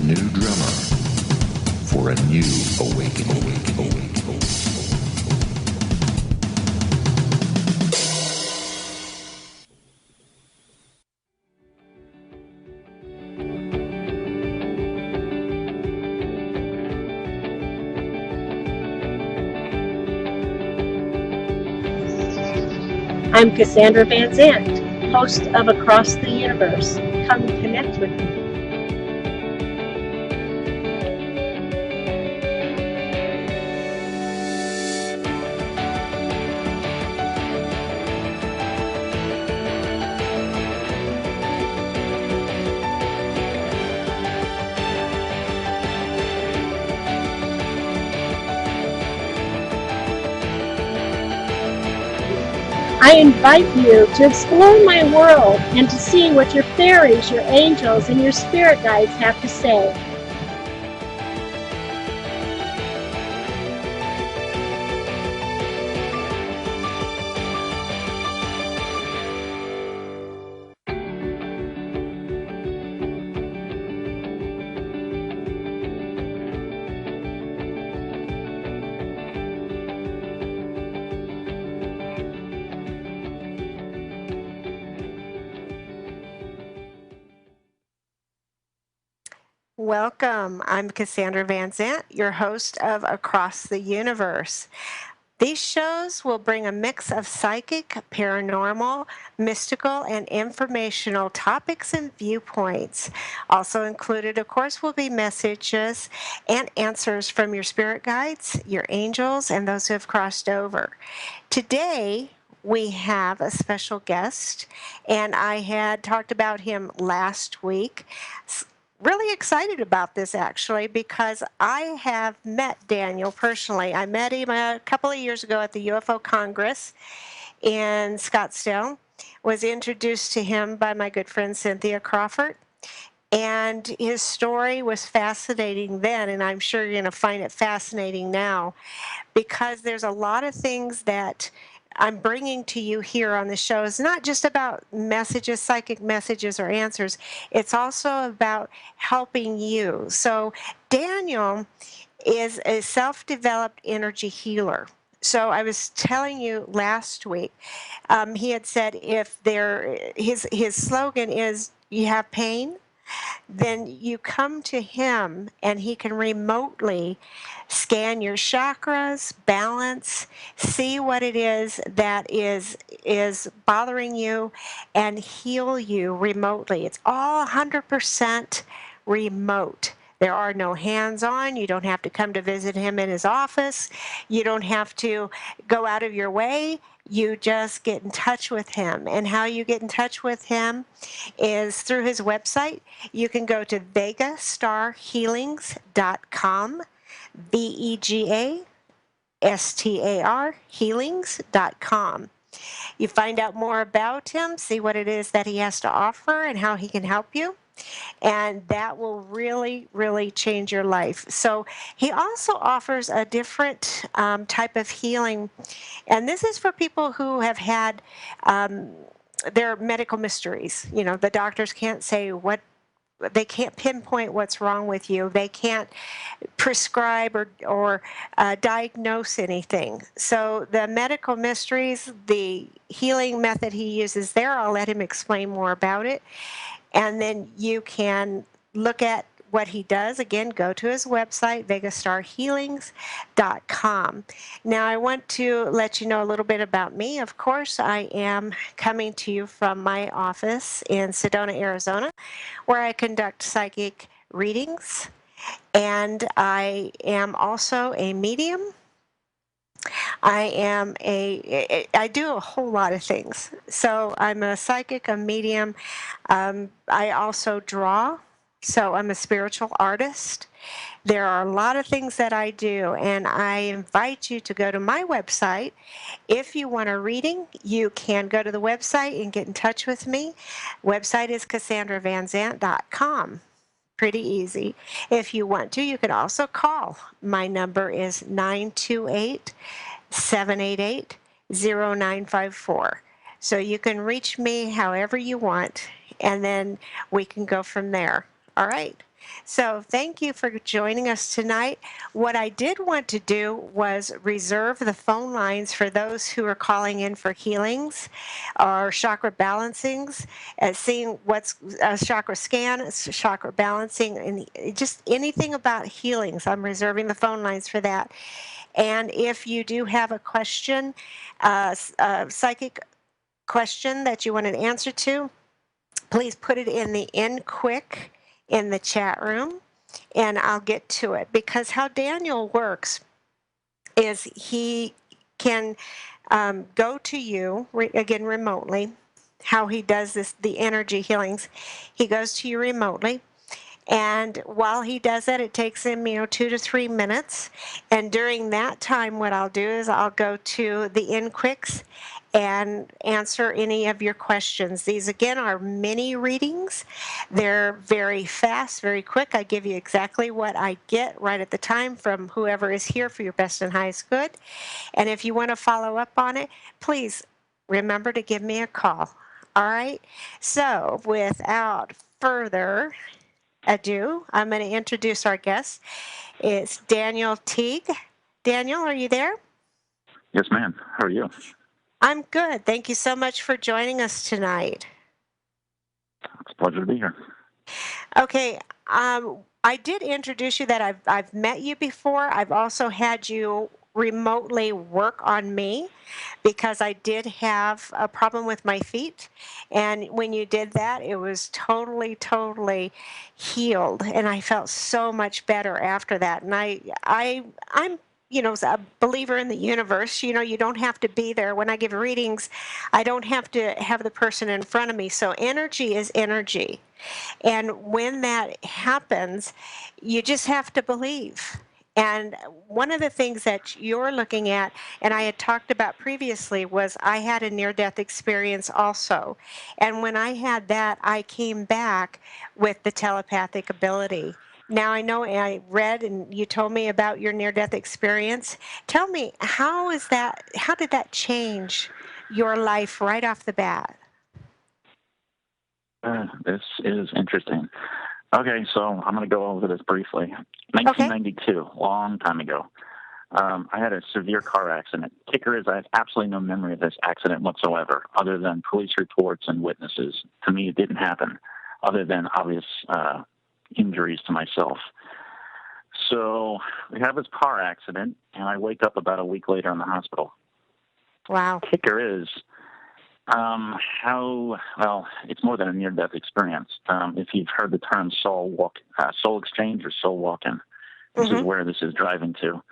new drummer for a new awakening. I'm Cassandra Vanzant, host of Across the Universe. Come connect with me. I invite you to explore my world and to see what your fairies, your angels, and your spirit guides have to say. Welcome. I'm Cassandra Vanzant, your host of Across the Universe. These shows will bring a mix of psychic, paranormal, mystical, and informational topics and viewpoints. Also included, of course, will be messages and answers from your spirit guides, your angels, and those who have crossed over. Today, we have a special guest, and I had talked about him last week. Really excited about this actually because I have met Daniel personally. I met him a couple of years ago at the UFO Congress in Scottsdale. Was introduced to him by my good friend Cynthia Crawford. And his story was fascinating then, and I'm sure you're going to find it fascinating now because there's a lot of things that I'm bringing to you here on the show. It's not just about messages, psychic messages or answers. It's also about helping you. So Daniel is a self-developed energy healer. So I was telling you last week, he had said his slogan is, you have pain, then you come to him and he can remotely scan your chakras, balance, see what it is that is bothering you, and heal you remotely. It's all 100% remote. There are no hands-on. You don't have to come to visit him in his office. You don't have to go out of your way. You just get in touch with him. And how you get in touch with him is through his website. You can go to vegastarhealings.com, VEGASTAR healings.com. You find out more about him, see what it is that he has to offer and how he can help you. And that will really, really change your life. So he also offers a different type of healing. And this is for people who have had their medical mysteries. You know, the doctors can't say they can't pinpoint what's wrong with you. They can't prescribe or diagnose anything. So the medical mysteries, the healing method he uses there, I'll let him explain more about it. And then you can look at what he does. Again, go to his website, vegastarhealings.com. Now, I want to let you know a little bit about me. Of course, I am coming to you from my office in Sedona, Arizona, where I conduct psychic readings. And I am also a medium. I do a whole lot of things. So I'm a psychic, a medium. I also draw. So I'm a spiritual artist. There are a lot of things that I do, and I invite you to go to my website. If you want a reading, you can go to the website and get in touch with me. Website is CassandraVanzant.com. Pretty easy. If you want to, you can also call. My number is 928-788-0954. So you can reach me however you want, and then we can go from there. All right. So thank you for joining us tonight. What I did want to do was reserve the phone lines for those who are calling in for healings or chakra balancings, seeing what's a chakra scan, chakra balancing, and just anything about healings. I'm reserving the phone lines for that. And if you do have a question, a psychic question that you want an answer to, please put it in the in quick in the chat room and I'll get to it. Because how Daniel works is he can go to you, again, remotely. How he does this, the energy healings, he goes to you remotely. And while he does that, it takes him, 2 to 3 minutes. And during that time, what I'll do is I'll go to the InQuicks and answer any of your questions. These, again, are mini readings. They're very fast, very quick. I give you exactly what I get right at the time from whoever is here for your best and highest good. And if you want to follow up on it, please remember to give me a call. All right? So without further ado, I'm going to introduce our guest. It's Daniel Teague. Daniel, are you there? Yes, ma'am. How are you? I'm good. Thank you so much for joining us tonight. It's a pleasure to be here. Okay, I did introduce you that I've met you before. I've also had you remotely work on me because I did have a problem with my feet. And when you did that, it was totally healed. And I felt so much better after that. And I'm a believer in the universe. You don't have to be there. When I give readings, I don't have to have the person in front of me. So energy is energy. And when that happens, you just have to believe. And one of the things that you're looking at, and I had talked about previously, was I had a near-death experience also. And when I had that, I came back with the telepathic ability. Now, I know I read and you told me about your near-death experience. Tell me, how did that change your life right off the bat? This is interesting. Okay, so I'm going to go over this briefly. 1992, long time ago. I had a severe car accident. Kicker is I have absolutely no memory of this accident whatsoever, other than police reports and witnesses. To me, it didn't happen, other than obvious injuries to myself. So we have this car accident, and I wake up about a week later in the hospital. Wow. Kicker is it's more than a near-death experience. If you've heard the term soul exchange or soul walking, this is where this is driving to.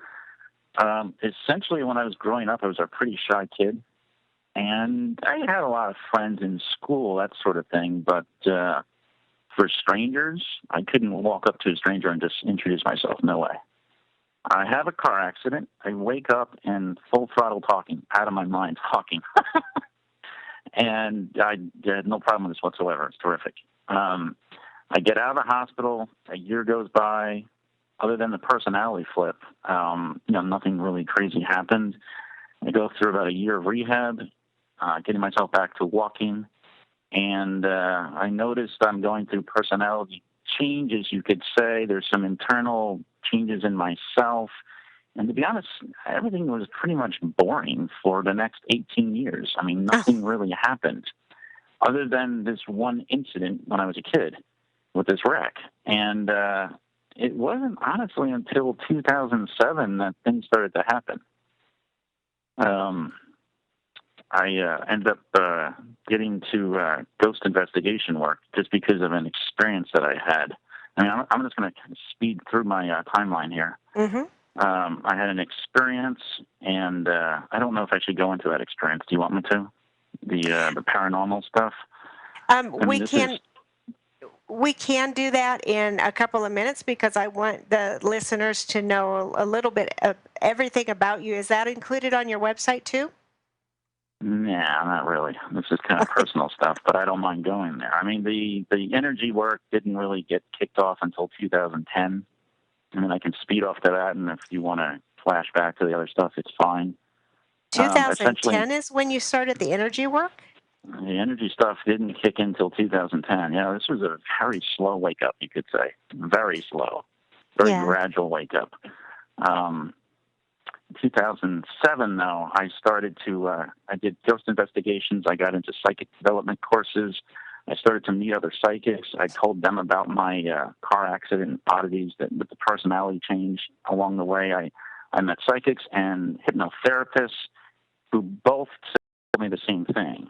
Essentially, when I was growing up, I was a pretty shy kid, and I had a lot of friends in school, that sort of thing, but for strangers, I couldn't walk up to a stranger and just introduce myself. No way. I have a car accident. I wake up and full throttle talking, out of my mind talking. And I had no problem with this whatsoever. It's terrific. I get out of the hospital. A year goes by. Other than the personality flip, nothing really crazy happened. I go through about a year of rehab, getting myself back to walking. And I noticed I'm going through personality changes, you could say. There's some internal changes in myself. And to be honest, everything was pretty much boring for the next 18 years. I mean, nothing really happened other than this one incident when I was a kid with this wreck. And it wasn't honestly until 2007 that things started to happen. I ended up getting to ghost investigation work just because of an experience that I had. I mean, I'm just going to speed through my timeline here. Mm-hmm. I had an experience, and I don't know if I should go into that experience. Do you want me to? The paranormal stuff? We can do that in a couple of minutes because I want the listeners to know a little bit of everything about you. Is that included on your website too? Nah, not really. This is kind of personal stuff, but I don't mind going there. I mean, the energy work didn't really get kicked off until 2010. I mean, I can speed off to that, and if you want to flash back to the other stuff, it's fine. 2010 is when you started the energy work? The energy stuff didn't kick in until 2010. Yeah, this was a very slow wake up, you could say. Very slow, very Yeah. gradual wake up. 2007, though, I started to, I did ghost investigations. I got into psychic development courses. I started to meet other psychics. I told them about my car accident oddities that with the personality change along the way. I met psychics and hypnotherapists who both told me the same thing.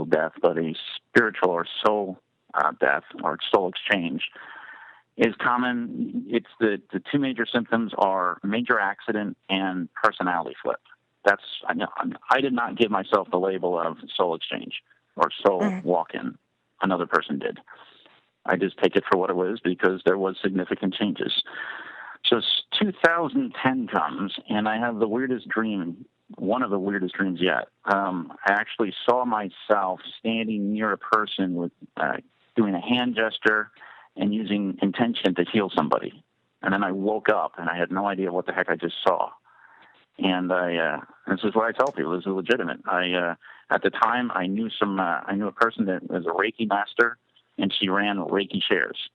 Death, but a spiritual or soul death or soul exchange is common. It's the two major symptoms are major accident and personality flip. That's I did not give myself the label of soul exchange or soul walk-in. Another person did. I just take it for what it was because there was significant changes. So 2010 comes, and I have the weirdest dream, one of the weirdest dreams yet. I actually saw myself standing near a person with doing a hand gesture and using intention to heal somebody. And then I woke up, and I had no idea what the heck I just saw. And this is what I tell people. This is legitimate. At the time, I knew a person that was a Reiki master, and she ran Reiki shares.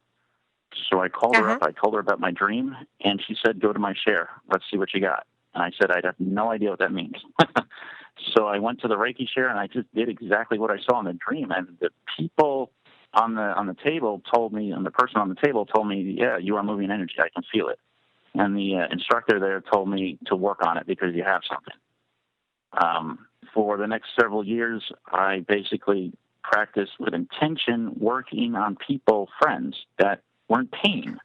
So I called her up. I told her about my dream, and she said, "Go to my share. Let's see what you got." And I said, "I have no idea what that means." So I went to the Reiki share, and I just did exactly what I saw in the dream. And the people on the table told me, and the person on the table told me, "Yeah, you are moving energy. I can feel it." And the instructor there told me to work on it because you have something. For the next several years, I basically practiced with intention, working on people, friends that were in pain.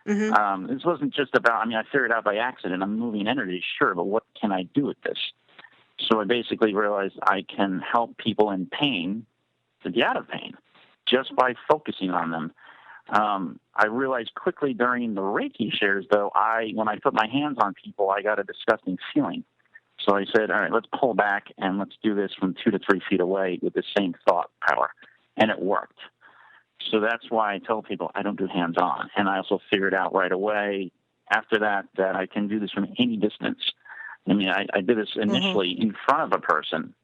This wasn't just about, I figured out by accident, I'm moving energy, sure, but what can I do with this? So I basically realized I can help people in pain to get out of pain just by focusing on them. I realized quickly during the Reiki shares, though, when I put my hands on people, I got a disgusting feeling. So I said, all right, let's pull back and let's do this from 2 to 3 feet away with the same thought power. And it worked. So that's why I tell people I don't do hands-on. And I also figured out right away after that I can do this from any distance. I did this initially in front of a person,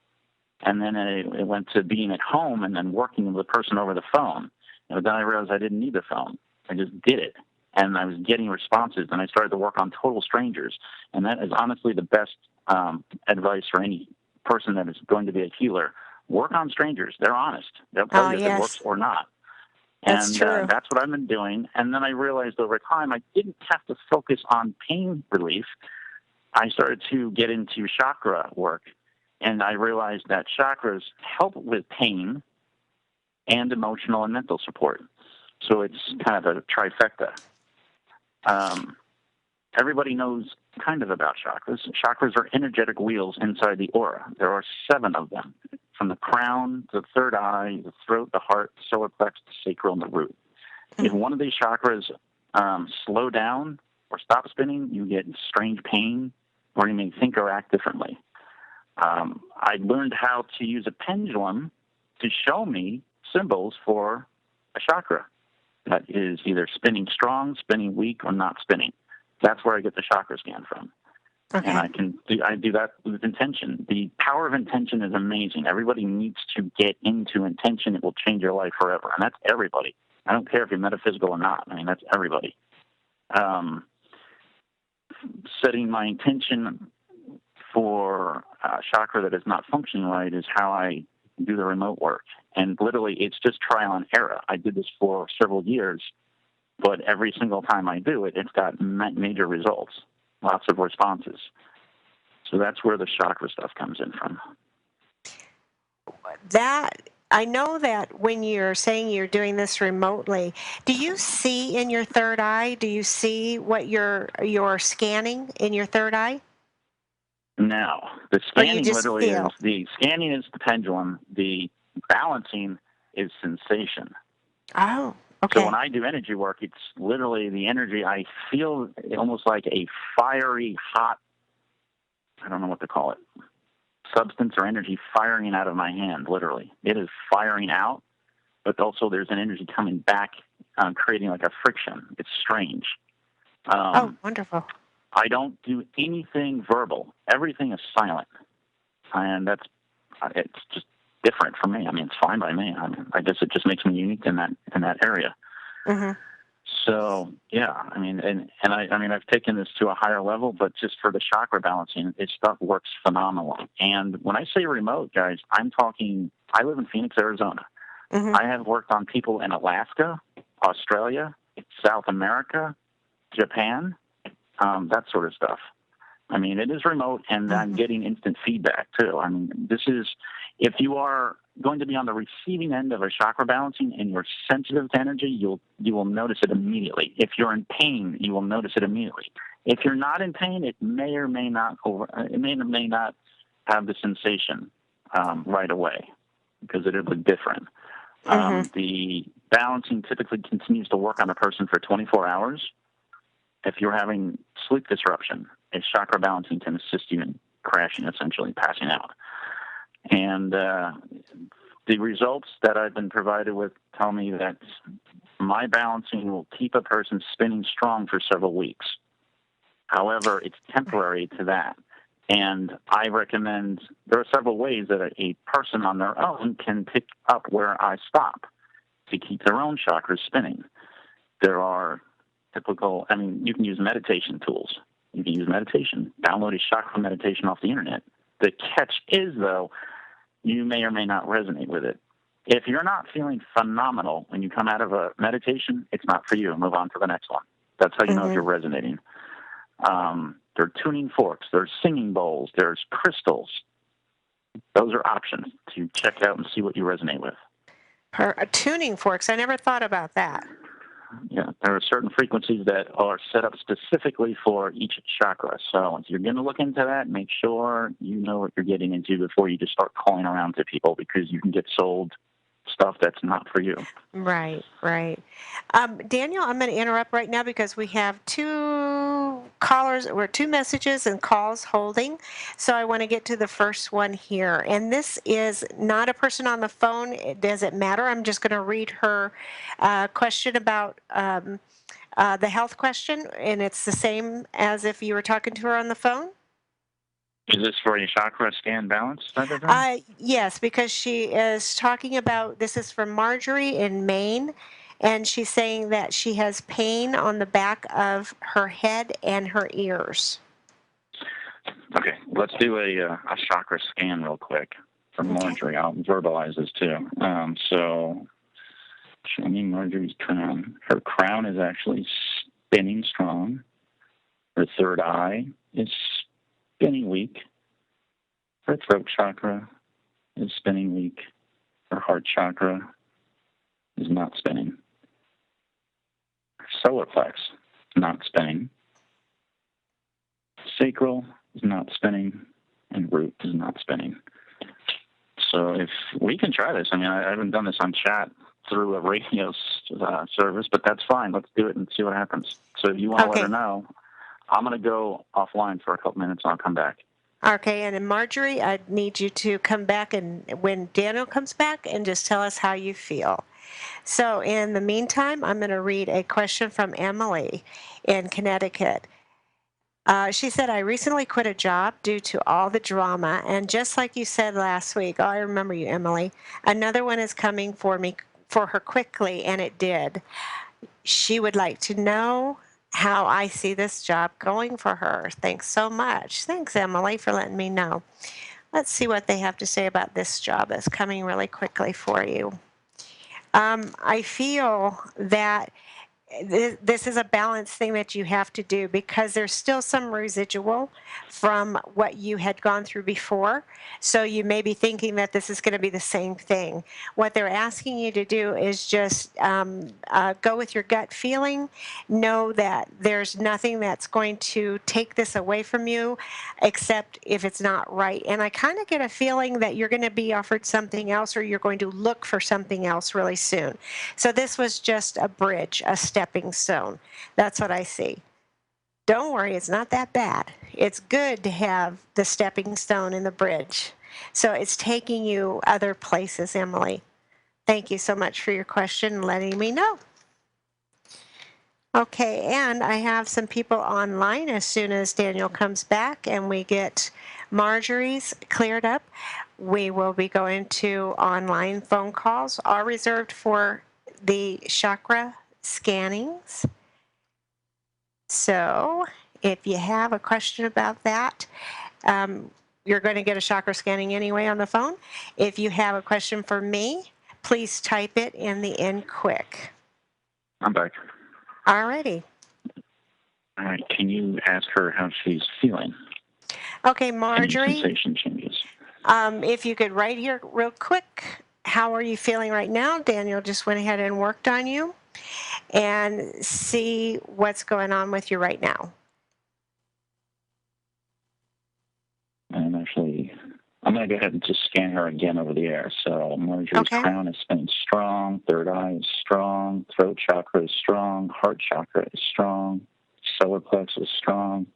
and then it went to being at home and then working with the person over the phone. And then I realized I didn't need the phone. I just did it. And I was getting responses, and I started to work on total strangers. And that is honestly the best advice for any person that is going to be a healer. Work on strangers. They're honest. They'll tell you if it works or not. That's true. That's what I've been doing. And then I realized over time I didn't have to focus on pain relief. I started to get into chakra work, and I realized that chakras help with pain and emotional and mental support. So it's kind of a trifecta. Everybody knows kind of about chakras. Chakras are energetic wheels inside the aura. There are 7 of them, from the crown to the third eye, the throat, the heart, the solar plexus, the sacral, and the root. If one of these chakras slow down or stop spinning, you get strange pain, or you may think or act differently. I learned how to use a pendulum to show me symbols for a chakra that is either spinning strong, spinning weak, or not spinning. That's where I get the chakra scan from. Okay. And I do that with intention. The power of intention is amazing. Everybody needs to get into intention. It will change your life forever. And that's everybody. I don't care if you're metaphysical or not. That's everybody. Setting my intention for a chakra that is not functioning right is how I do the remote work. And literally, it's just trial and error. I did this for several years, but every single time I do it, it's got major results, lots of responses. So that's where the chakra stuff comes in from. I know that when you're saying you're doing this remotely, do you see in your third eye? Do you see what you're scanning in your third eye? No, the scanning literally feel? is the scanning is the pendulum. The balancing is sensation. Oh, okay. So when I do energy work, it's literally the energy. I feel almost like a fiery, hot, I don't know what to call it, substance or energy firing out of my hand, literally. It is firing out, but also there's an energy coming back, creating like a friction. It's strange. Oh, wonderful. I don't do anything verbal. Everything is silent, and it's just different for me. I mean, it's fine by me. I guess it just makes me unique in that area. Mm-hmm. So yeah, I mean, I've taken this to a higher level, but just for the chakra balancing, this stuff works phenomenal. And when I say remote, guys, I'm talking. I live in Phoenix, Arizona. Mm-hmm. I have worked on people in Alaska, Australia, South America, Japan, that sort of stuff. I mean, it is remote, and I'm getting instant feedback too. I mean, this is, if you are going to be on the receiving end of a chakra balancing and you're sensitive to energy, you will notice it immediately. If you're in pain, you will notice it immediately. If you're not in pain, it may or may not have the sensation right away, because it'll be different. The balancing typically continues to work on a person for 24 hours. If you're having sleep disruption, a chakra balancing can assist you in crashing, essentially passing out. And the results that I've been provided with tell me that my balancing will keep a person spinning strong for several weeks. However, it's temporary to that. And I recommend, there are several ways that a person on their own can pick up where I stop to keep their own chakras spinning. There are you can use meditation tools. You can use meditation, download a chakra meditation off the internet. The catch is, though, you may or may not resonate with it. If you're not feeling phenomenal when you come out of a meditation, it's not for you. Move on to the next one. That's how you know if you're resonating. There are tuning forks. There's singing bowls. There's crystals. Those are options to check out and see what you resonate with. Tuning forks. I never thought about that. Yeah, there are certain frequencies that are set up specifically for each chakra. So if you're going to look into that, make sure you know what you're getting into before you just start calling around to people, because you can get sold stuff that's not for you. Right. Daniel, I'm going to interrupt right now because we have two messages and calls holding. So I want to get to the first one here. And this is not a person on the phone. It doesn't matter. I'm just going to read her question about the health question, and it's the same as if you were talking to her on the phone. Is this for a chakra scan balance type of thing? Yes, because she is talking about, this is from Marjorie in Maine, and she's saying that she has pain on the back of her head and her ears. Okay, let's do a chakra scan real quick for Marjorie. I'll verbalize this too. So, show me Marjorie's crown. Her crown is actually spinning strong. Her third eye is spinning weak. Her throat chakra is spinning weak. Her heart chakra is not spinning. Her solar plex is not spinning. Sacral is not spinning, and root is not spinning. So if we can try this, I mean, I haven't done this on chat through a radio service, but that's fine. Let's do it and see what happens. So if you want to let her know, I'm going to go offline for a couple minutes and I'll come back. Okay, and then Marjorie, I need you to come back, and when Daniel comes back, and just tell us how you feel. So in the meantime, I'm going to read a question from Emily in Connecticut. She said, I recently quit a job due to all the drama, and just like you said last week, I remember you, Emily, another one is coming for her quickly, and it did. She would like to know how I see this job going for her. Thanks so much. Thanks, Emily, for letting me know. Let's see what they have to say about this job that's coming really quickly for you. I feel that this is a balance thing that you have to do, because there's still some residual from what you had gone through before. So you may be thinking that this is going to be the same thing. What they're asking you to do is just go with your gut feeling. Know that there's nothing that's going to take this away from you, except if it's not right. And I kind of get a feeling that you're going to be offered something else, or you're going to look for something else really soon. So this was just a bridge, a stepping stone. That's what I see. Don't worry, it's not that bad. It's good to have the stepping stone in the bridge. So it's taking you other places, Emily. Thank you so much for your question and letting me know. Okay, and I have some people online as soon as Daniel comes back and we get Marjorie's cleared up. We will be going to online phone calls, all reserved for the chakra scannings. So if you have a question about that, you're going to get a chakra scanning anyway on the phone. If you have a question for me, please type it in the end quick. I'm back. Alrighty. All right. Can you ask her how she's feeling? Okay, Marjorie. Any sensation changes? If you could write here real quick, how are you feeling right now? Daniel just went ahead and worked on you, and see what's going on with you right now. And actually, I'm going to go ahead and just scan her again over the air. So Marjorie's crown is spinning strong, third eye is strong, throat chakra is strong, heart chakra is strong, solar plexus is strong,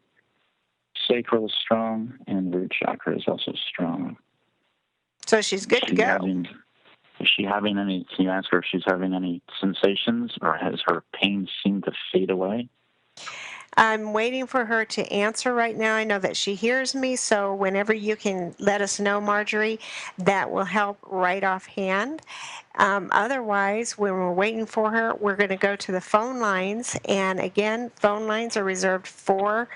sacral is strong, and root chakra is also strong. So she's good to go. Is she having any, can you ask her if she's having any sensations, or has her pain seemed to fade away? I'm waiting for her to answer right now. I know that she hears me, so whenever you can let us know, Marjorie, that will help right offhand. Otherwise, when we're waiting for her, we're going to go to the phone lines. And again, phone lines are reserved for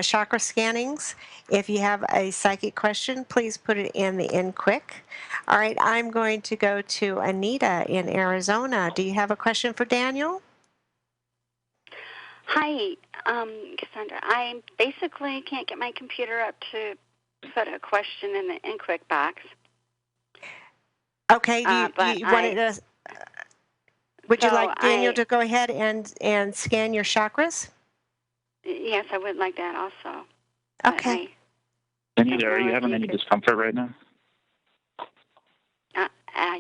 chakra scannings. If you have a psychic question, please put it in the end quick. All right, I'm going to go to Anita in Arizona. Do you have a question for Daniel? Hi, Cassandra. I basically can't get my computer up to put a question in the in quick box. Okay, would you like Daniel to go ahead and scan your chakras? Yes, I would like that also. Okay. Anita, are you having any discomfort right now?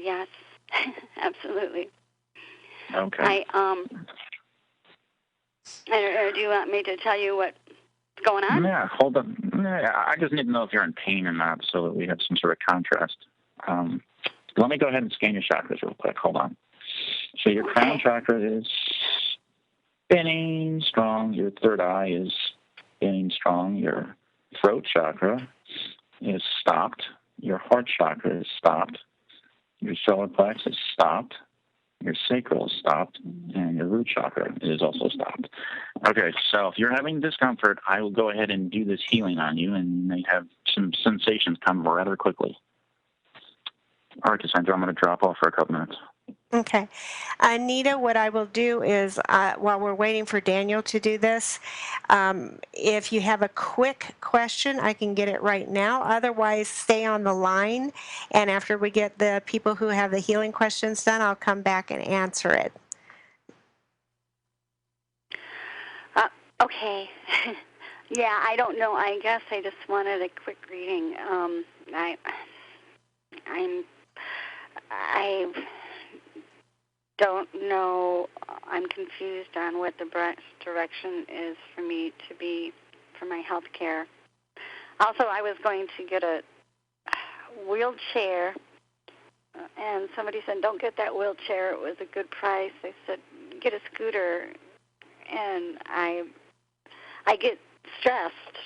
Yes, absolutely. Okay. Do you want me to tell you what's going on? Yeah, hold on. Yeah, I just need to know if you're in pain or not so that we have some sort of contrast. Let me go ahead and scan your chakras real quick. Hold on. So your crown chakra is spinning strong. Your third eye is spinning strong. Your throat chakra is stopped. Your heart chakra is stopped. Your solar plexus is stopped. Your sacral is stopped, and your root chakra is also stopped. Okay, so if you're having discomfort, I will go ahead and do this healing on you, and you may have some sensations come rather quickly. All right, Cassandra, I'm going to drop off for a couple minutes. Okay. Anita, what I will do is, while we're waiting for Daniel to do this, if you have a quick question, I can get it right now. Otherwise, stay on the line, and after we get the people who have the healing questions done, I'll come back and answer it. Okay. Yeah, I don't know. I guess I just wanted a quick reading. I don't know. I'm confused on what the direction is for me to be for my health care. Also, I was going to get a wheelchair, and somebody said, don't get that wheelchair. It was a good price. They said, get a scooter. And I get stressed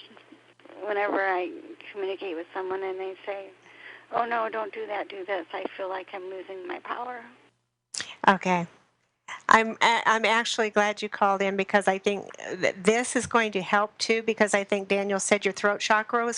whenever I communicate with someone and they say, oh, no, don't do that, do this. I feel like I'm losing my power. Okay. I'm actually glad you called in because I think this is going to help too, because I think Daniel said your throat chakra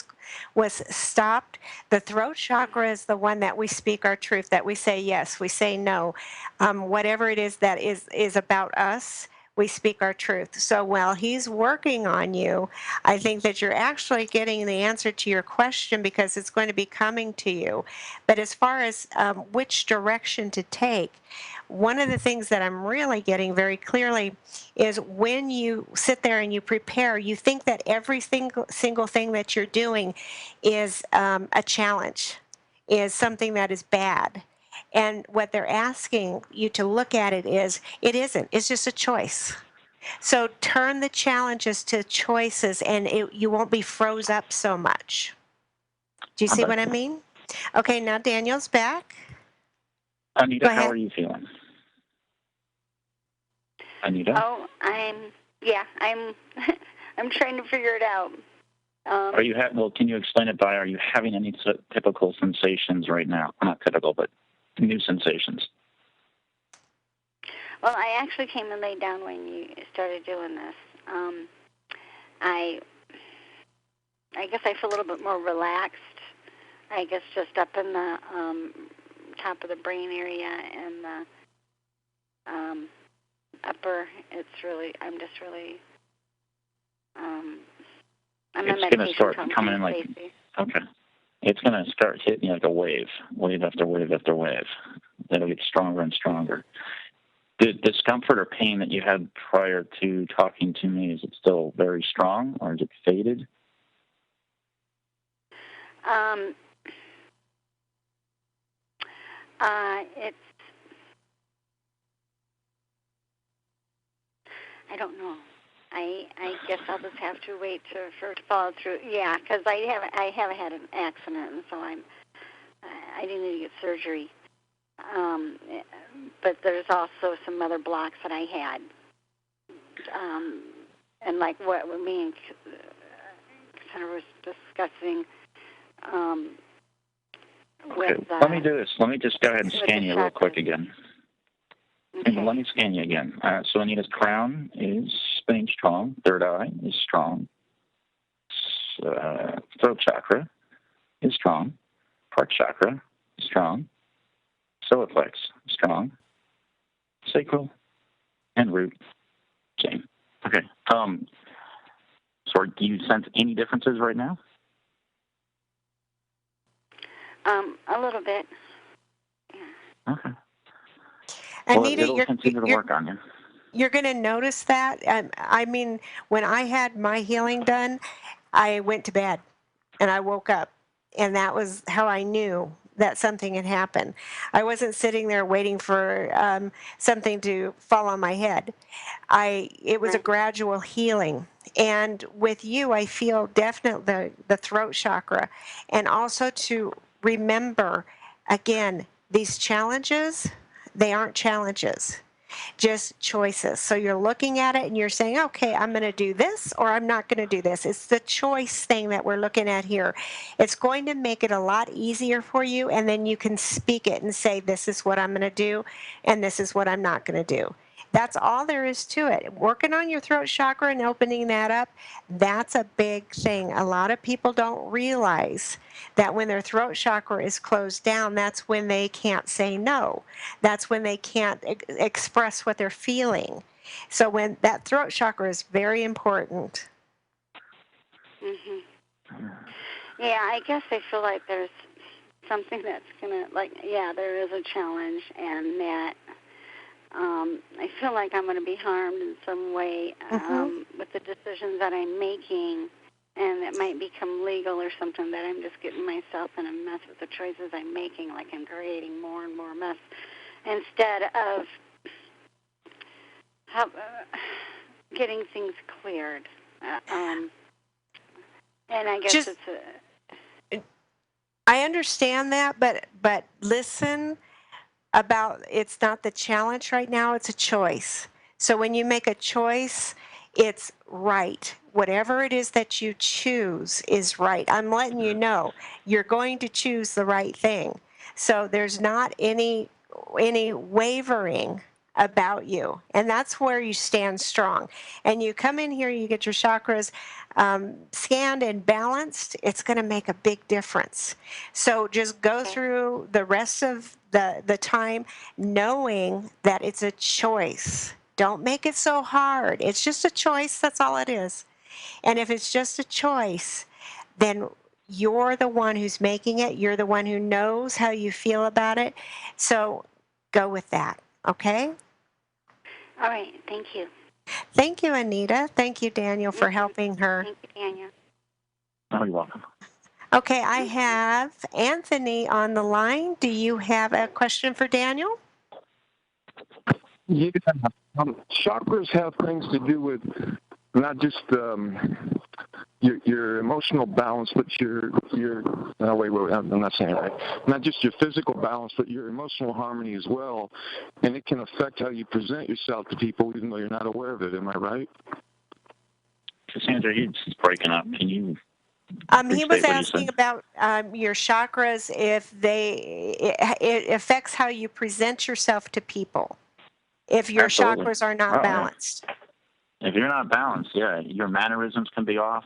was stopped. The throat chakra is the one that we speak our truth, that we say yes, we say no. Whatever it is that is about us, we speak our truth. So while he's working on you, I think that you're actually getting the answer to your question because it's going to be coming to you. But as far as which direction to take, one of the things that I'm really getting very clearly is when you sit there and you prepare, you think that every single thing that you're doing is a challenge, is something that is bad. And what they're asking you to look at it isn't. It's just a choice. So turn the challenges to choices, and you won't be froze up so much. Do you see what I mean? Okay, now Daniel's back. Anita, how are you feeling? Anita? Oh, I'm I'm trying to figure it out. Are you well, can you explain it by, are you having any typical sensations right now? Not typical, but new sensations. Well, I actually came and laid down when you started doing this. I guess I feel a little bit more relaxed. I guess just up in the top of the brain area and the upper. I'm just really. I'm it's going to start coming in like, okay. It's going to start hitting you like a wave after wave after wave. It'll get stronger and stronger. The discomfort or pain that you had prior to talking to me, is it still very strong, or is it faded? It's. I don't know. I guess I'll just have to wait for it to follow through. Yeah, because I haven't had an accident, and so I didn't need to get surgery. But there's also some other blocks that I had, and like what me and Cassandra was discussing. Okay, let me do this. Let me just go ahead and scan you real quick again. Okay. Let me scan you again. So Anita's crown is staying strong. Third eye is strong. Throat chakra is strong. Heart chakra is strong. Solar plex, strong. Sacral and root, same. Okay. So do you sense any differences right now? A little bit. Yeah. Okay. Anita, it'll continue to work on you. You're going to notice that. I mean, when I had my healing done, I went to bed and I woke up, and that was how I knew that something had happened. I wasn't sitting there waiting for something to fall on my head. It was a gradual healing. And with you, I feel definitely the throat chakra, and also to remember, again, these challenges, they aren't challenges, just choices. So you're looking at it and you're saying, okay, I'm going to do this or I'm not going to do this. It's the choice thing that we're looking at here. It's going to make it a lot easier for you, and then you can speak it and say, this is what I'm going to do and this is what I'm not going to do. That's all there is to it. Working on your throat chakra and opening that up, that's a big thing. A lot of people don't realize that when their throat chakra is closed down, that's when they can't say no. That's when they can't express what they're feeling. So when that throat chakra is very important. Yeah, I guess I feel like there's something that's going to, there is a challenge, and that I feel like I'm going to be harmed in some way with the decisions that I'm making, and it might become legal or something, that I'm just getting myself in a mess with the choices I'm making, like I'm creating more and more mess instead of getting things cleared. And I guess I understand that, but listen about, it's not the challenge right now, it's a choice. So when you make a choice, it's right. Whatever it is that you choose is right. I'm letting you know you're going to choose the right thing. So there's not any wavering about you, and that's where you stand strong. And you come in here, you get your chakras scanned and balanced, it's going to make a big difference. So just go through the rest of the time knowing that it's a choice. Don't make it so hard. It's just a choice. That's all it is. And if it's just a choice, then you're the one who's making it. You're the one who knows how you feel about it. So go with that. Okay? All right. Thank you. Thank you, Anita. Thank you, Daniel, for helping her. Thank you, Daniel. Oh, you're welcome. Okay, I have Anthony on the line. Do you have a question for Daniel? Yeah. Chakras have things to do with not just your emotional balance, but your no, wait, I'm not saying it right. Not just your physical balance, but your emotional harmony as well, and it can affect how you present yourself to people, even though you're not aware of it. Am I right? Cassandra, he's breaking up. Can you? He was asking about your chakras, if it affects how you present yourself to people, if your Absolutely. chakras are not balanced. Yeah. If you're not balanced, yeah, your mannerisms can be off,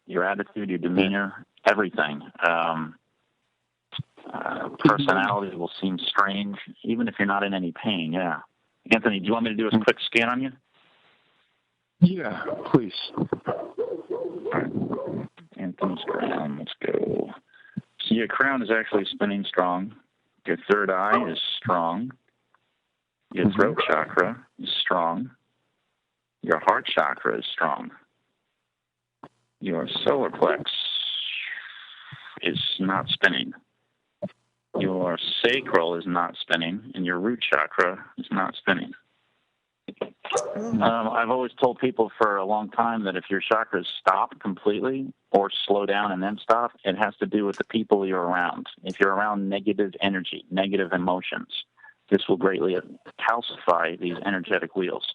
your attitude, your demeanor, everything. Personality will seem strange, even if you're not in any pain, yeah. Anthony, do you want me to do a quick scan on you? Yeah, please. All right. Anthony's crown, let's go. So your crown is actually spinning strong. Your third eye is strong. Your throat chakra is strong. Your heart chakra is strong. Your solar plex is not spinning. Your sacral is not spinning, and your root chakra is not spinning. I've always told people for a long time that if your chakras stop completely or slow down and then stop, it has to do with the people you're around. If you're around negative energy, negative emotions, this will greatly calcify these energetic wheels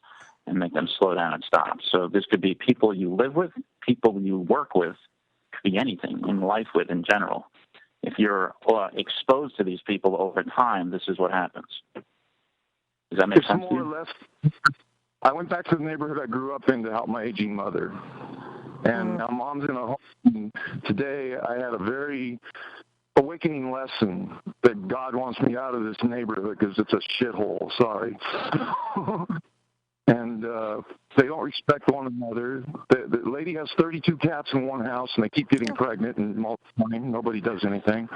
and make them slow down and stop. So this could be people you live with, people you work with, could be anything in life with in general. If you're exposed to these people over time, this is what happens. Does that make sense to you? More or less. I went back to the neighborhood I grew up in to help my aging mother. And now Mom's in a home. Today I had a very awakening lesson that God wants me out of this neighborhood because it's a shithole. Sorry. And they don't respect one another. The lady has 32 cats in one house, and they keep getting pregnant and multiplying. Nobody does anything.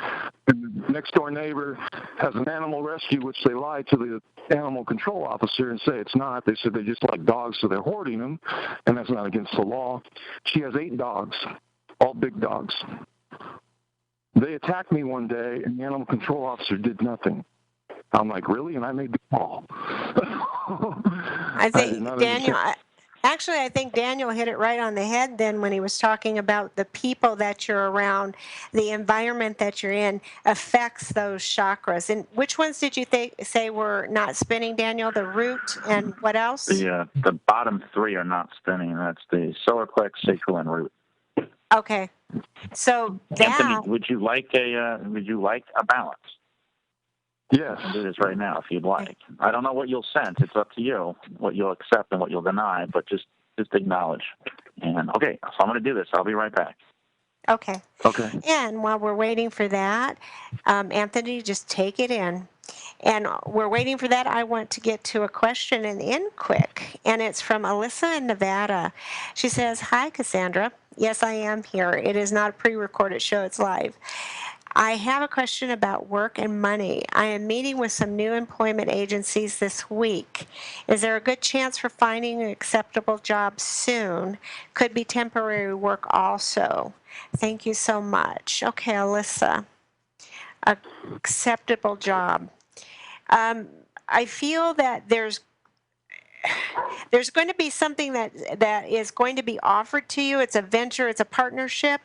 And the next-door neighbor has an animal rescue, which they lie to the animal control officer and say it's not. They said they just like dogs, so they're hoarding them, and that's not against the law. She has 8 dogs, all big dogs. They attacked me one day, and the animal control officer did nothing. I'm like, really? And I made the call. I think Daniel, I think Daniel hit it right on the head then when he was talking about the people that you're around, the environment that you're in affects those chakras. And which ones did you say were not spinning, Daniel? The root and what else? The bottom 3 are not spinning. That's the solar plex, sacral, and root. Okay. So Anthony, would you like a balance? Yes. I can do this right now if you'd like. I don't know what you'll sense. It's up to you, what you'll accept and what you'll deny, but just acknowledge. And, okay, so I'm going to do this. I'll be right back. Okay. Okay. And while we're waiting for that, Anthony, just take it in. And we're waiting for that. I want to get to a question in quick, and it's from Alyssa in Nevada. She says, "Hi, Cassandra. Yes, I am here. It is not a pre-recorded show. It's live. I have a question about work and money. I am meeting with some new employment agencies this week. Is there a good chance for finding an acceptable job soon? Could be temporary work also. Thank you so much." Okay, Alyssa. Acceptable job. I feel that there's going to be something that is going to be offered to you. It's a venture, it's a partnership,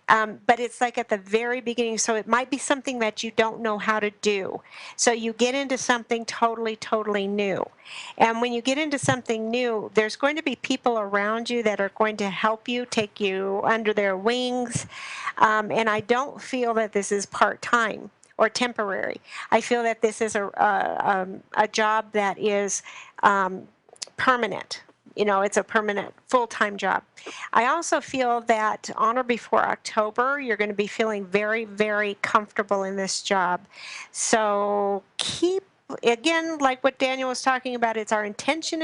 but it's like at the very beginning. So it might be something that you don't know how to do. So you get into something totally new. And when you get into something new, there's going to be people around you that are going to help you, take you under their wings. And I don't feel that this is part-time or temporary. I feel that this is a job that is permanent. It's a permanent full-time job. I also feel that on or before October, you're going to be feeling very, very comfortable in this job. So again, like what Daniel was talking about, it's our intention.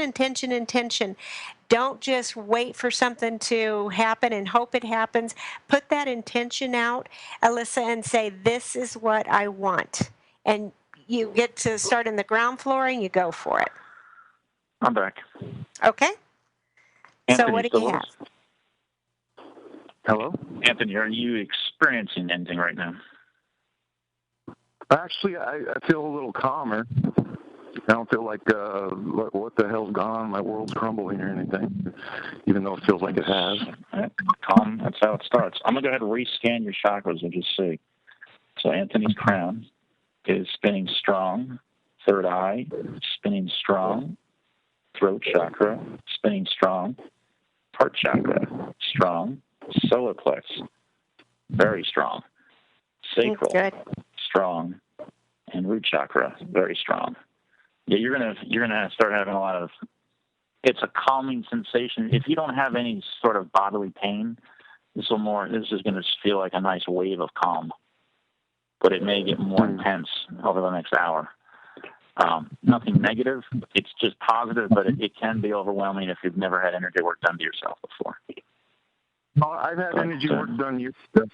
Don't just wait for something to happen and hope it happens. Put that intention out, Alyssa, and say, this is what I want. And you get to start in the ground floor and you go for it. I'm back. Okay. Anthony, so what do you have? Hello? Anthony, are you experiencing anything right now? Actually, I feel a little calmer. I don't feel like what the hell's gone, my world's crumbling or anything, even though it feels like it has. Calm. That's how it starts. I'm going to go ahead and rescan your chakras and just see. So Anthony's crown is spinning strong. Third eye, spinning strong. Throat chakra, spinning strong. Heart chakra, strong. Solar plex, very strong. Sacral, strong. And root chakra, very strong. Yeah, you're gonna start having a lot of. It's a calming sensation. If you don't have any sort of bodily pain, this is going to feel like a nice wave of calm. But it may get more intense over the next hour. Nothing negative. It's just positive, but it can be overwhelming if you've never had energy work done to yourself before. Well, I've had energy work done years ago,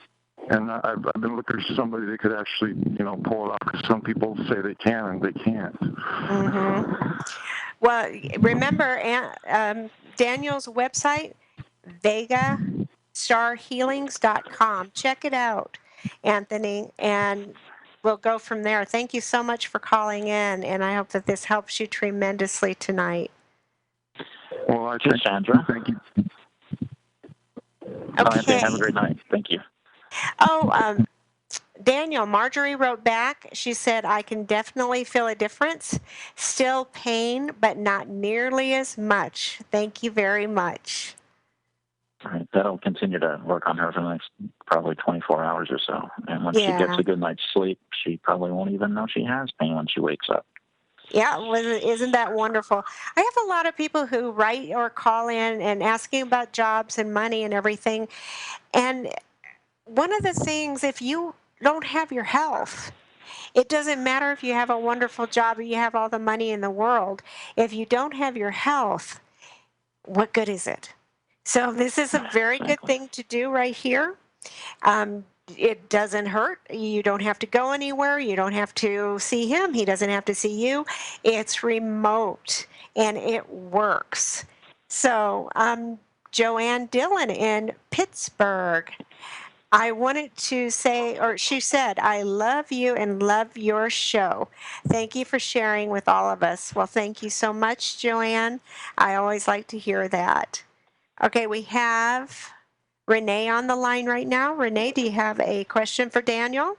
and I've been looking for somebody that could actually, pull it off, because some people say they can and they can't. Mm-hmm. Well, remember Daniel's website, VegaStarHealings.com. Check it out, Anthony, and we'll go from there. Thank you so much for calling in, and I hope that this helps you tremendously tonight. Well, Cassandra. Thank you. Okay. Have a great night. Thank you. Oh, Daniel, Marjorie wrote back. She said, I can definitely feel a difference. Still pain, but not nearly as much. Thank you very much. All right. That'll continue to work on her for the next probably 24 hours or so. And when she gets a good night's sleep, she probably won't even know she has pain when she wakes up. Yeah, isn't that wonderful? I have a lot of people who write or call in and asking about jobs and money and everything. And one of the things, if you don't have your health, it doesn't matter if you have a wonderful job or you have all the money in the world. If you don't have your health, what good is it? So this is a very good thing to do right here. It doesn't hurt. You don't have to go anywhere. You don't have to see him. He doesn't have to see you. It's remote, and it works. So Joanne Dillon in Pittsburgh. I wanted to say, or she said, I love you and love your show. Thank you for sharing with all of us. Well, thank you so much, Joanne. I always like to hear that. Okay, we have Renee on the line right now. Renee, do you have a question for Daniel?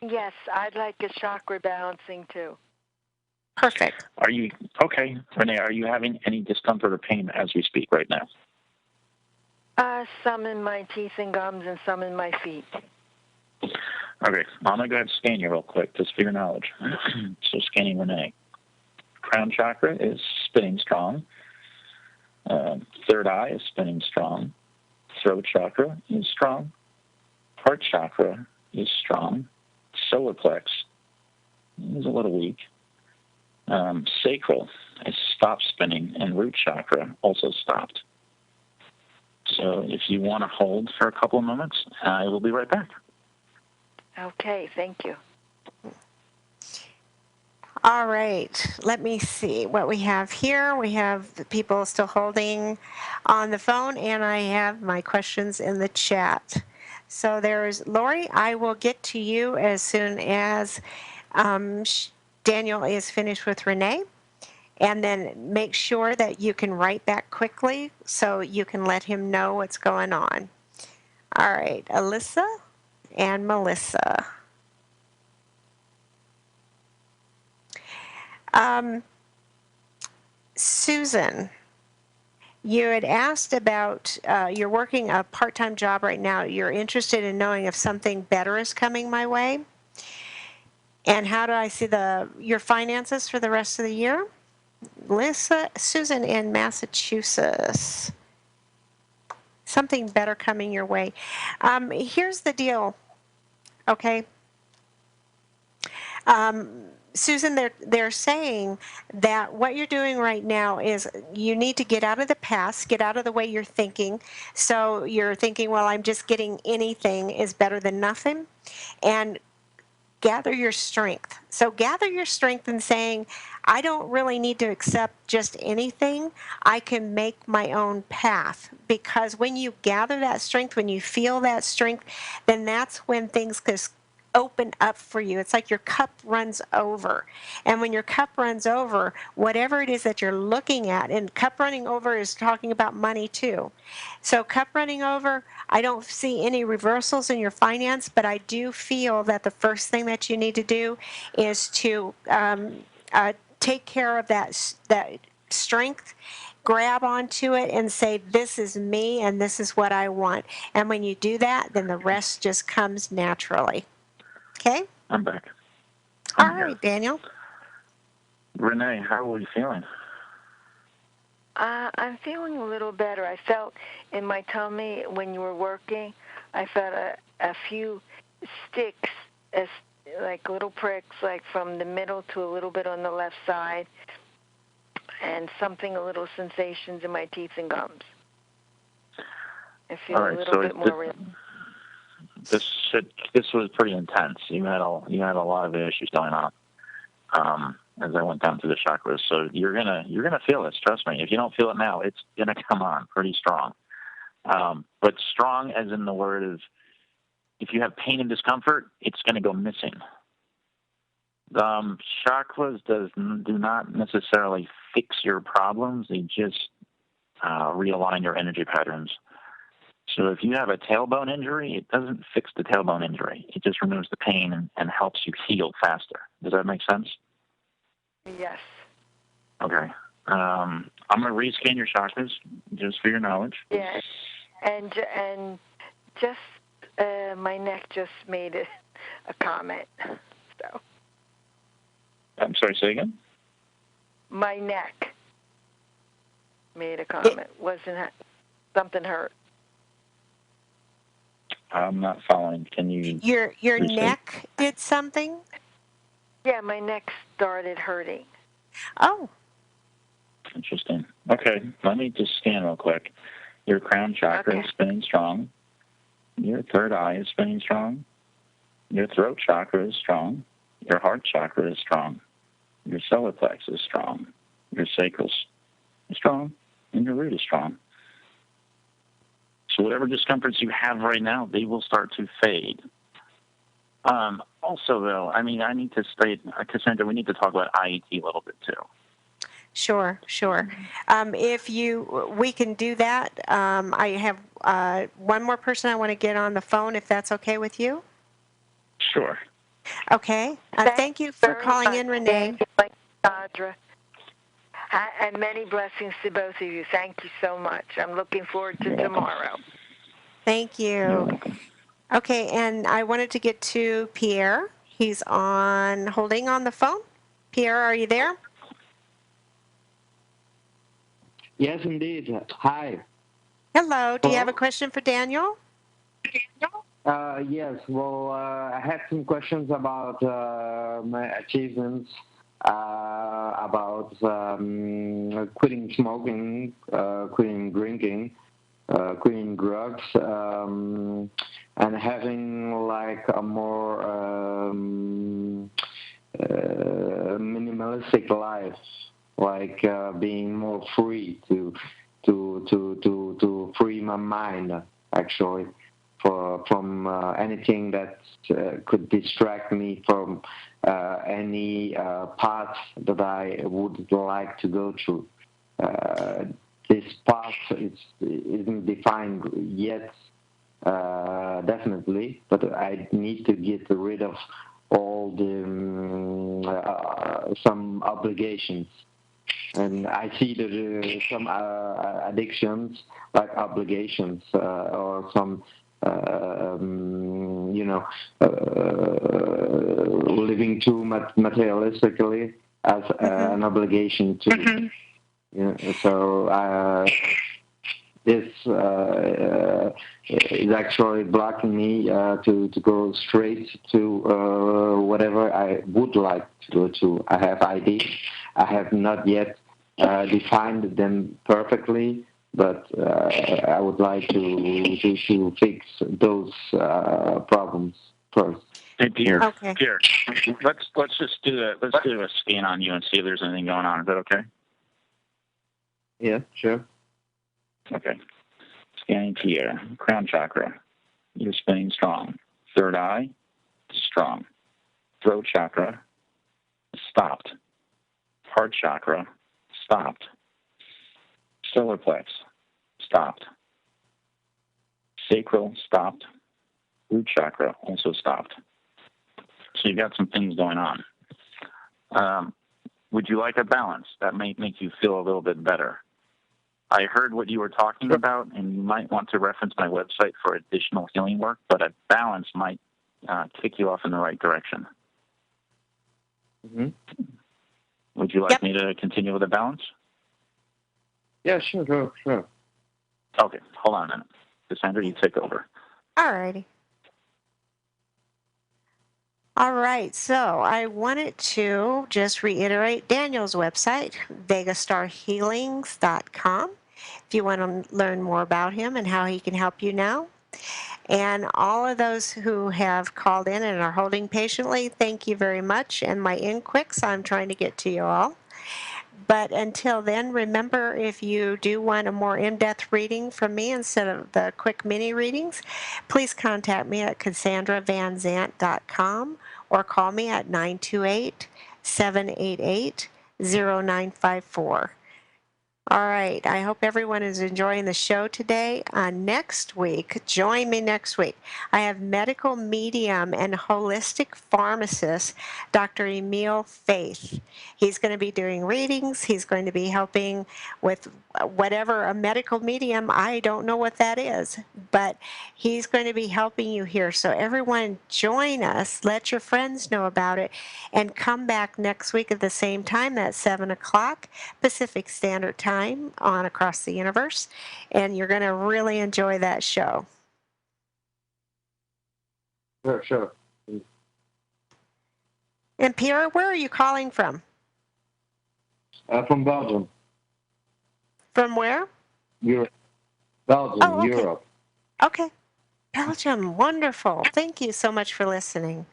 Yes, I'd like a chakra balancing too. Perfect. Are you okay, Renee? Are you having any discomfort or pain as we speak right now? Some in my teeth and gums and some in my feet. Okay, I'm going to go ahead and scan you real quick, just for your knowledge. So scanning Renee. Crown chakra is spinning strong. Third eye is spinning strong. Throat chakra is strong. Heart chakra is strong. Solar plex is a little weak. Sacral has stopped spinning, and root chakra also stopped. So if you want to hold for a couple of moments, I will be right back. Okay, thank you. All right, let me see what we have here. We have the people still holding on the phone, and I have my questions in the chat. So there's Lori. I will get to you as soon as Daniel is finished with Renee. And then make sure that you can write back quickly so you can let him know what's going on. All right, Alyssa and Melissa. Susan, you had asked about, you're working a part-time job right now. You're interested in knowing if something better is coming my way. And how do I see your finances for the rest of the year? Susan in Massachusetts. Something better coming your way. Here's the deal, okay? Susan, they're saying that what you're doing right now is you need to get out of the past, get out of the way you're thinking. So you're thinking, well, I'm just getting anything is better than nothing. And gather your strength. So gather your strength in saying, I don't really need to accept just anything. I can make my own path. Because when you gather that strength, when you feel that strength, then that's when things open up for you. It's like your cup runs over. And when your cup runs over, whatever it is that you're looking at, and cup running over is talking about money too. So cup running over, I don't see any reversals in your finance, but I do feel that the first thing that you need to do is to take care of that strength, grab onto it and say, this is me and this is what I want. And when you do that, then the rest just comes naturally. Okay? I'm back. All right, Daniel. Renee, how are you feeling? I'm feeling a little better. I felt in my tummy when you were working, I felt a few sticks, like little pricks, like from the middle to a little bit on the left side, and a little sensations in my teeth and gums. I feel a little bit more. This was pretty intense. You had a lot of issues going on as I went down through the chakras. So you're gonna feel this. Trust me. If you don't feel it now, it's gonna come on pretty strong. But strong as in the word of, if you have pain and discomfort, it's gonna go missing. Chakras do not necessarily fix your problems. They just realign your energy patterns. So if you have a tailbone injury, it doesn't fix the tailbone injury. It just removes the pain and helps you heal faster. Does that make sense? Yes. Okay. I'm going to rescan your chakras, just for your knowledge. Yes. And just my neck just made a comment. So. I'm sorry, say again? My neck made a comment. Something hurt? I'm not following. Can you? Your neck did something? Yeah, my neck started hurting. Oh. Interesting. Okay, let me just scan real quick. Your crown chakra is spinning strong. Your third eye is spinning strong. Your throat chakra is strong. Your heart chakra is strong. Your solar plexus is strong. Your sacral is strong. And your root is strong. So whatever discomforts you have right now, they will start to fade. Also, though, I need to state, Cassandra, we need to talk about IET a little bit, too. Sure. If we can do that. I have one more person I want to get on the phone, if that's okay with you. Sure. Okay. Thank you for calling in, Renee. Cassandra. And many blessings to both of you. Thank you so much. I'm looking forward to tomorrow. Thank you. Okay, and I wanted to get to Pierre. He's holding on the phone. Pierre, are you there? Yes, indeed. Hi. Hello. Do you have a question for Daniel? Yes. Well, I had some questions about my achievements, about quitting smoking, quitting drinking, quitting drugs, and having like a more minimalistic life, like being more free to free my mind, actually, from anything that could distract me from any path that I would like to go through. This path isn't defined yet, definitely, but I need to get rid of all the some obligations. And I see that some addictions, like obligations, or some, living too materialistically as an obligation to. So this is actually blocking me to go straight to whatever I would like to go to. I have ideas. I have not yet defined them perfectly, but I would like to fix those problems first. Hey, Pierre. Okay. Pierre, let's just do a scan on you and see if there's anything going on. Is that okay? Yeah, sure. Okay. Scanning Pierre, crown chakra. You're spinning strong. Third eye, strong. Throat chakra, stopped. Heart chakra, stopped. Solar plex, stopped. Sacral, stopped. Root chakra, also stopped. So you've got some things going on. Would you like a balance? That may make you feel a little bit better. I heard what you were talking about, and you might want to reference my website for additional healing work, but a balance might kick you off in the right direction. Mm-hmm. Would you like me to continue with a balance? Yeah, sure. Okay, hold on a minute. Cassandra, you take over. All righty. All right, so I wanted to just reiterate Daniel's website, vegastarhealings.com, if you want to learn more about him and how he can help you now. And all of those who have called in and are holding patiently, thank you very much. And my in-quicks, I'm trying to get to you all. But until then, remember, if you do want a more in-depth reading from me instead of the quick mini readings, please contact me at CassandraVanzant.com or call me at 928-788-0954. All right. I hope everyone is enjoying the show today. Next week, join me next week. I have medical medium and holistic pharmacist, Dr. Emil Faith. He's going to be doing readings. He's going to be helping with whatever a medical medium, I don't know what that is, but he's going to be helping you here. So everyone join us. Let your friends know about it and come back next week at the same time. That's 7 o'clock Pacific Standard Time on Across the Universe, and you're going to really enjoy that show. Sure. And Pierre, where are you calling from? From Belgium. From where? Europe. Belgium, Oh, okay. Europe. Okay. Belgium, wonderful. Thank you so much for listening.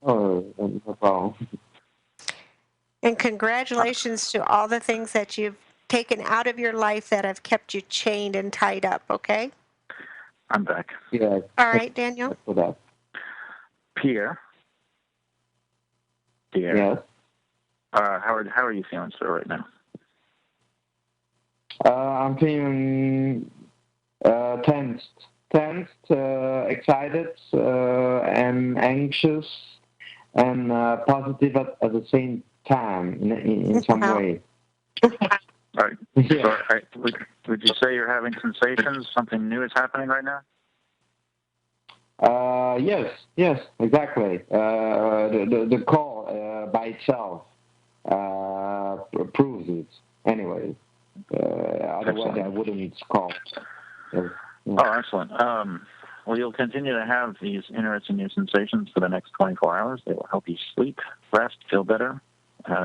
Oh, no problem. And congratulations to all the things that you've taken out of your life that have kept you chained and tied up, okay? I'm back. Yeah. All right, Daniel? For that. Pierre. Yes. How are you feeling, sir, right now? I'm feeling tensed, excited, and anxious, and positive at the same time in some way. All right. Yeah. So, would you say you're having sensations? Something new is happening right now? Yes, exactly. The call by itself proves it. Anyway, otherwise I wouldn't call. Oh, excellent. Well, you'll continue to have these interesting new sensations for the next 24 hours. They will help you sleep, rest, feel better.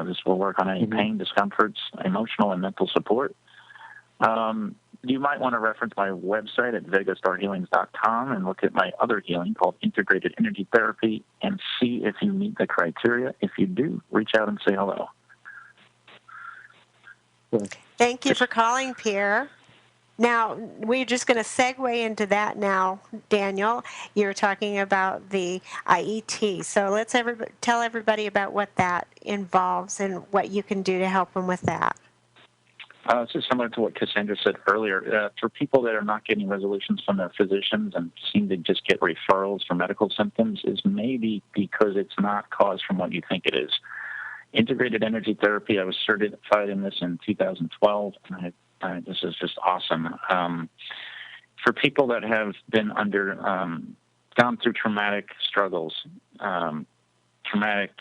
This will work on any pain, discomforts, emotional and mental support. You might want to reference my website at vegastarhealings.com and look at my other healing called Integrated Energy Therapy and see if you meet the criteria. If you do, reach out and say hello. Thank you for calling, Pierre. Now, we're just going to segue into that now, Daniel. You're talking about the IET. So let's tell everybody about what that involves and what you can do to help them with that. It's just similar to what Cassandra said earlier. For people that are not getting resolutions from their physicians and seem to just get referrals for medical symptoms is maybe because it's not caused from what you think it is. Integrated energy therapy, I was certified in this in 2012, and this is just awesome. For people that have been gone through traumatic struggles, traumatic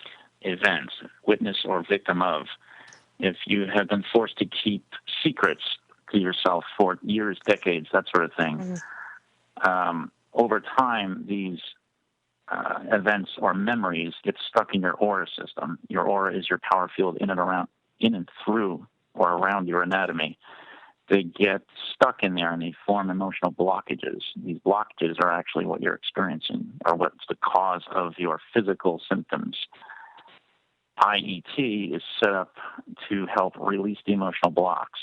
events, witness or victim of, if you have been forced to keep secrets to yourself for years, decades, that sort of thing, over time, these events or memories get stuck in your aura system. Your aura is your power field in and through or around your anatomy. They get stuck in there and they form emotional blockages. These blockages are actually what you're experiencing or what's the cause of your physical symptoms. IET is set up to help release the emotional blocks.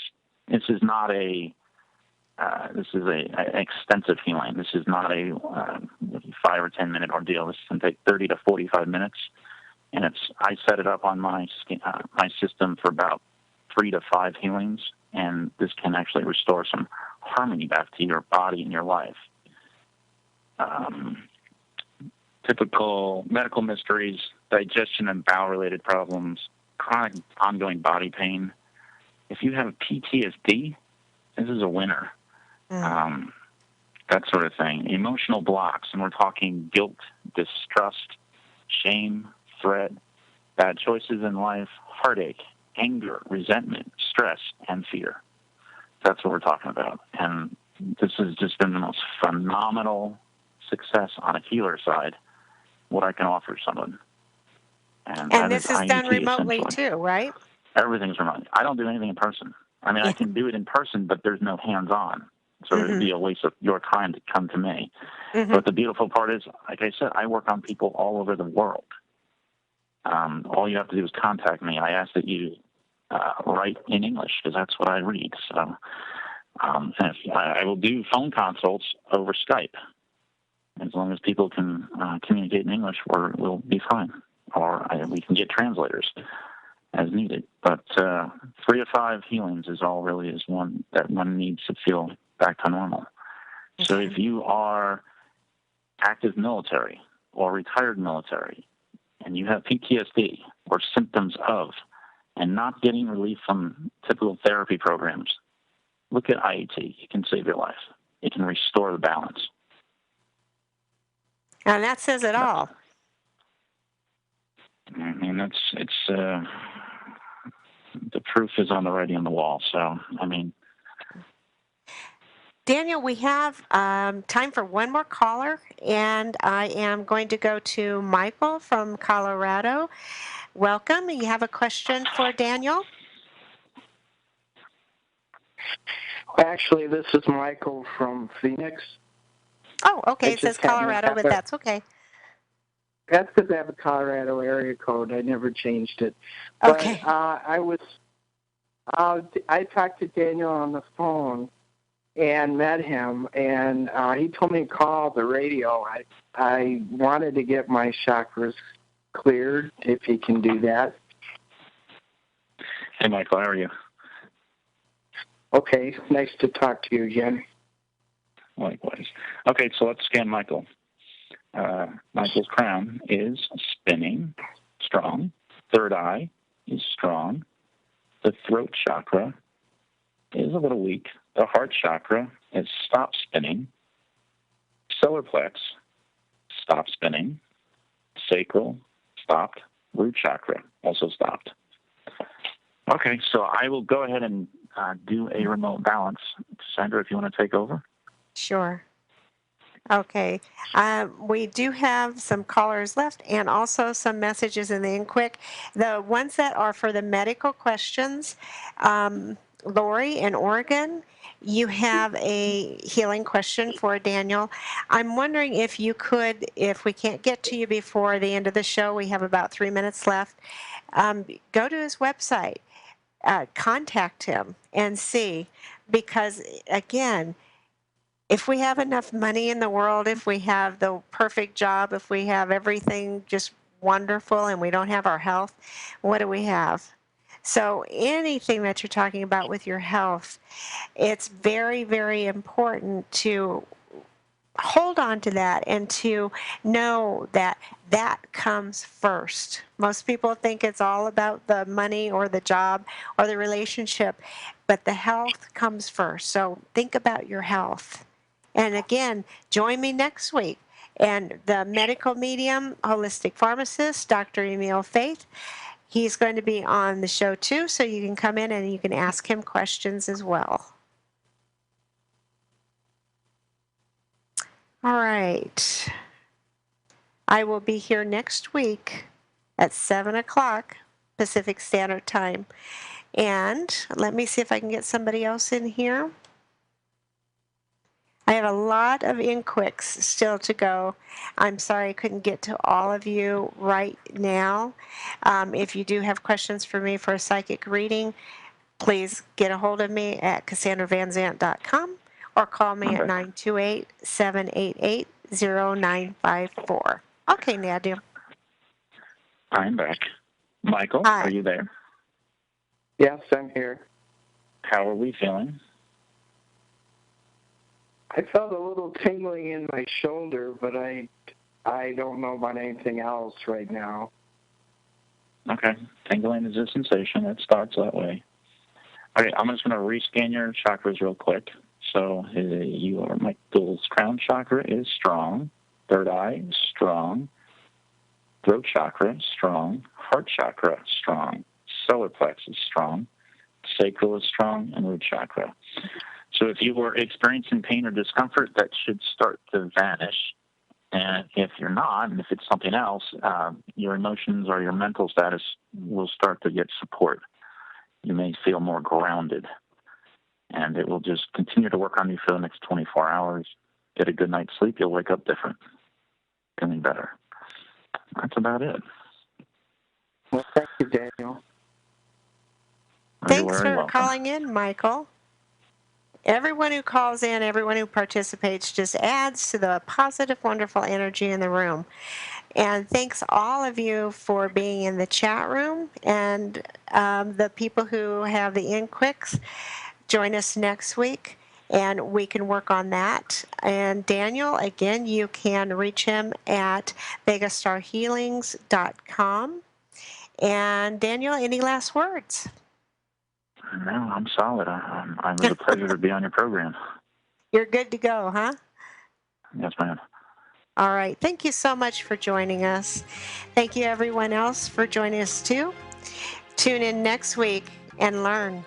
This is not a This is an extensive healing. This is not a 5 or 10 minute ordeal. This can take 30 to 45 minutes, and I set it up on my system for about 3 to 5 healings, and this can actually restore some harmony back to your body and your life. Typical medical mysteries: digestion and bowel-related problems, chronic ongoing body pain. If you have PTSD, this is a winner. That sort of thing. Emotional blocks, and we're talking guilt, distrust, shame, threat, bad choices in life, heartache, anger, resentment, stress, and fear. That's what we're talking about. And this has just been the most phenomenal success on a healer side, what I can offer someone. And this is done remotely too, right? Everything's remote. I don't do anything in person. I mean, I can do it in person, but there's no hands-on. So it'd be a waste of your time to come to me. But the beautiful part is, like I said, I work on people all over the world. All you have to do is contact me. I ask that you write in English, because that's what I read. So I will do phone consults over Skype. As long as people can communicate in English, we'll be fine. Or we can get translators as needed. But 3 to 5 healings is all really is one that one needs to feel back to normal. Okay. So if you are active military or retired military and you have PTSD or symptoms of and not getting relief from typical therapy programs, look at IET. It can save your life. It can restore the balance. And that says it all. I mean, the proof is on the writing on the wall. So, I mean. Daniel, we have time for one more caller, and I am going to go to Michael from Colorado. Welcome. You have a question for Daniel? Actually, this is Michael from Phoenix. Oh, okay. It says Colorado, but that's okay. That's because I have a Colorado area code. I never changed it. Okay. But I talked to Daniel on the phone and met him, and he told me to call the radio. I wanted to get my chakras cleared, if he can do that. Hey, Michael, how are you? Okay, nice to talk to you again. Likewise. Okay, so let's scan Michael. Michael's crown is spinning, strong. Third eye is strong. The throat chakra is a little weak. The heart chakra has stopped spinning. Solar plex stopped spinning. Sacral stopped. Root chakra also stopped. Okay, so I will go ahead and do a remote balance. Cassandra, if you want to take over. Sure. Okay. We do have some callers left and also some messages in the end quick. The ones that are for the medical questions, Lori in Oregon, you have a healing question for Daniel. I'm wondering if you could, if we can't get to you before the end of the show, we have about 3 minutes left, go to his website, contact him and see, because again, if we have enough money in the world, if we have the perfect job, if we have everything just wonderful and we don't have our health, what do we have? So anything that you're talking about with your health, it's very, very important to hold on to that and to know that that comes first. Most people think it's all about the money or the job or the relationship, but the health comes first. So think about your health. And again, join me next week. And the medical medium, holistic pharmacist, Dr. Emil Faith, he's going to be on the show too, so you can come in and you can ask him questions as well. All right. I will be here next week at 7 o'clock Pacific Standard Time. And let me see if I can get somebody else in here. I have a lot of in-quicks still to go. I'm sorry I couldn't get to all of you right now. If you do have questions for me for a psychic reading, please get a hold of me at CassandraVanzant.com, or call me at Okay. 928-788-0954. Okay, Nadia. I'm back. Michael, Hi. are you there? Yes, I'm here. How are we feeling? I felt a little tingling in my shoulder, but I don't know about anything else right now. Okay. Tingling is a sensation. It starts that way. Okay, I'm just going to rescan your chakras real quick. So Michael's crown chakra is strong. Third eye is strong. Throat chakra is strong. Heart chakra is strong. Solar plexus is strong. Sacral is strong, and root chakra. So if you were experiencing pain or discomfort, that should start to vanish. And if you're not, and if it's something else, your emotions or your mental status will start to get support. You may feel more grounded. And it will just continue to work on you for the next 24 hours. Get a good night's sleep, you'll wake up different, feeling better. That's about it. Well, thank you, Daniel. Thanks You're for very welcome. calling in, Michael. Everyone who calls in, everyone who participates just adds to the positive, wonderful energy in the room. And thanks all of you for being in the chat room, and the people who have the in-quicks, join us next week and we can work on that. And Daniel, again, you can reach him at vegastarhealings.com. And Daniel, any last words? No, I'm solid. It was a pleasure to be on your program. You're good to go, huh? Yes, ma'am. All right. Thank you so much for joining us. Thank you, everyone else, for joining us, too. Tune in next week and learn.